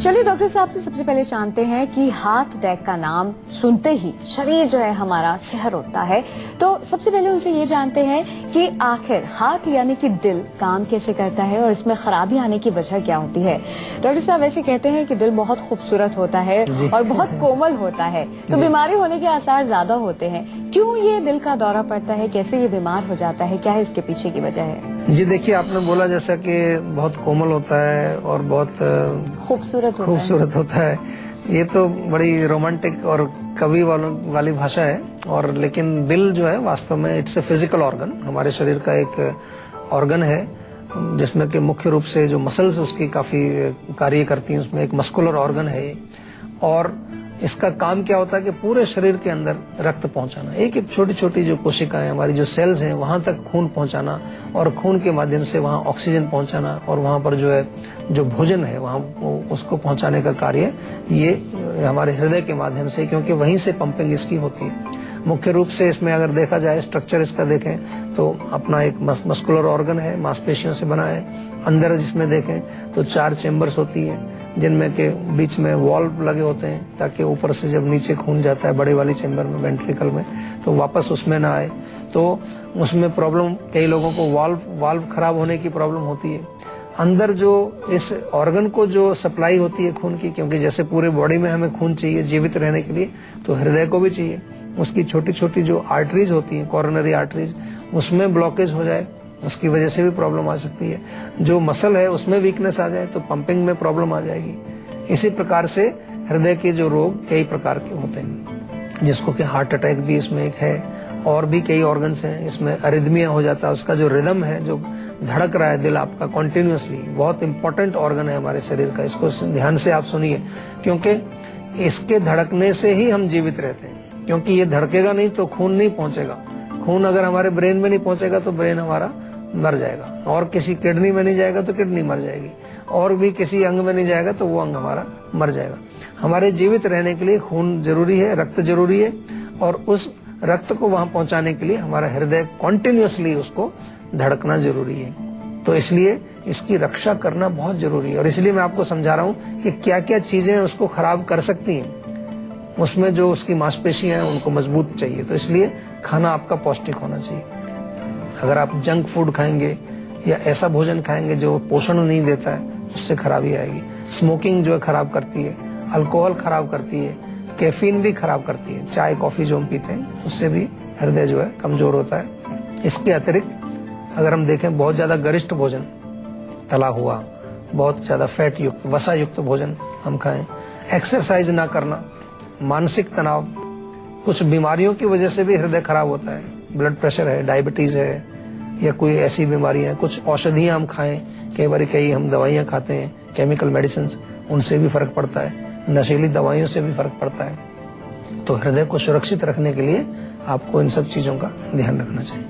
चलिए डॉक्टर साहब से सबसे पहले जानते हैं कि हार्ट अटैक का नाम सुनते ही शरीर जो है हमारा सिहर उठता है। तो सबसे पहले उनसे ये जानते हैं कि आखिर हार्ट यानी कि दिल काम कैसे करता है और इसमें खराबी आने की वजह क्या होती है। डॉक्टर साहब वैसे कहते हैं कि दिल बहुत खूबसूरत होता है और बहुत कोमल होता है, तो बीमारी होने के आसार ज्यादा होते हैं। क्यों ये दिल का दौरा पड़ता है, कैसे ये बीमार हो जाता है, क्या है इसके पीछे की वजह है? जी देखिए, आपने बोला जैसा कि बहुत कोमल होता है और बहुत खूबसूरत होता है। ये तो बड़ी रोमांटिक और कवि वाली भाषा है। और लेकिन दिल जो है वास्तव में इट्स ए फिजिकल ऑर्गन, हमारे शरीर का एक ऑर्गन है जिसमें कि मुख्य रूप से जो मसल्स उसकी काफी कार्य करती हैं, उसमें एक मस्कुलर ऑर्गन है। और इसका काम क्या होता है कि पूरे शरीर के अंदर रक्त पहुंचाना, एक एक छोटी छोटी जो कोशिकाएं हमारी जो सेल्स हैं वहां तक खून पहुंचाना और खून के माध्यम से वहां ऑक्सीजन पहुंचाना और वहां पर जो है जो भोजन है वहां उसको पहुंचाने का कार्य ये हमारे हृदय के माध्यम से, क्योंकि वहीं से पंपिंग इसकी होती है। मुख्य रूप से इसमें अगर देखा जाए, स्ट्रक्चर इसका देखें तो अपना एक मस्कुलर ऑर्गन है, मांसपेशियों से बना है। अंदर जिसमें देखें तो 4 चेम्बर्स होती है जिनमें के बीच में वॉल्व लगे होते हैं ताकि ऊपर से जब नीचे खून जाता है बड़े वाली चेम्बर में, वेंट्रिकल में, तो वापस उसमें ना आए। तो उसमें प्रॉब्लम, कई लोगों को वाल्व खराब होने की प्रॉब्लम होती है। अंदर जो इस ऑर्गन को जो सप्लाई होती है खून की, क्योंकि जैसे पूरे बॉडी में हमें खून चाहिए जीवित रहने के लिए, तो हृदय को भी चाहिए। उसकी छोटी छोटी जो आर्टरीज होती है, कोरोनरी आर्टरीज, उसमें ब्लॉकेज हो जाए, उसकी वजह से भी प्रॉब्लम आ सकती है। जो मसल है उसमें वीकनेस आ जाए तो पंपिंग में प्रॉब्लम आ जाएगी। इसी प्रकार से हृदय के जो रोग कई प्रकार के होते हैं, जिसको कि हार्ट अटैक भी इसमें एक है। और भी कई ऑर्गन्स हैं, इसमें अरिदमिया हो जाता है। उसका जो रिदम है, जो धड़क रहा है दिल आपका कॉन्टिन्यूसली, बहुत इंपॉर्टेंट ऑर्गन है हमारे शरीर का। इसको ध्यान से आप सुनिए, क्योंकि इसके धड़कने से ही हम जीवित रहते हैं। क्योंकि ये धड़केगा नहीं तो खून नहीं पहुंचेगा। खून अगर हमारे ब्रेन में नहीं पहुंचेगा तो ब्रेन हमारा मर जाएगा, और किसी किडनी में नहीं जाएगा तो किडनी मर जाएगी, और भी किसी अंग में नहीं जाएगा तो वो अंग हमारा मर जाएगा। हमारे जीवित रहने के लिए खून जरूरी है, रक्त जरूरी है, और उस रक्त को वहां पहुंचाने के लिए हमारा हृदय कॉन्टिन्यूसली उसको धड़कना जरूरी है। तो इसलिए इसकी रक्षा करना बहुत जरूरी है। और इसलिए मैं आपको समझा रहा हूँ कि क्या क्या चीजें उसको खराब कर सकती हैं। उसमें जो उसकी मांसपेशियां हैं उनको मजबूत चाहिए, तो इसलिए खाना आपका पौष्टिक होना चाहिए। अगर आप जंक फूड खाएंगे या ऐसा भोजन खाएंगे जो पोषण नहीं देता है, उससे खराबी आएगी। स्मोकिंग जो है खराब करती है, अल्कोहल खराब करती है, कैफीन भी खराब करती है। चाय कॉफी जो हम पीते हैं उससे भी हृदय जो है कमजोर होता है। इसके अतिरिक्त अगर हम देखें, बहुत ज्यादा गरिष्ठ भोजन, तला हुआ, बहुत ज्यादा फैट युक्त, वसा युक्त भोजन हम खाएं, एक्सरसाइज ना करना, मानसिक तनाव, कुछ बीमारियों की वजह से भी हृदय खराब होता है। ब्लड प्रेशर है, डायबिटीज है, या कोई ऐसी बीमारी है, कुछ औषधियां हम खाएं, कई हम दवाइयां खाते हैं, केमिकल मेडिसिन, उनसे भी फर्क पड़ता है, नशीली दवाइयों से भी फर्क पड़ता है। तो हृदय को सुरक्षित रखने के लिए आपको इन सब चीजों का ध्यान रखना चाहिए।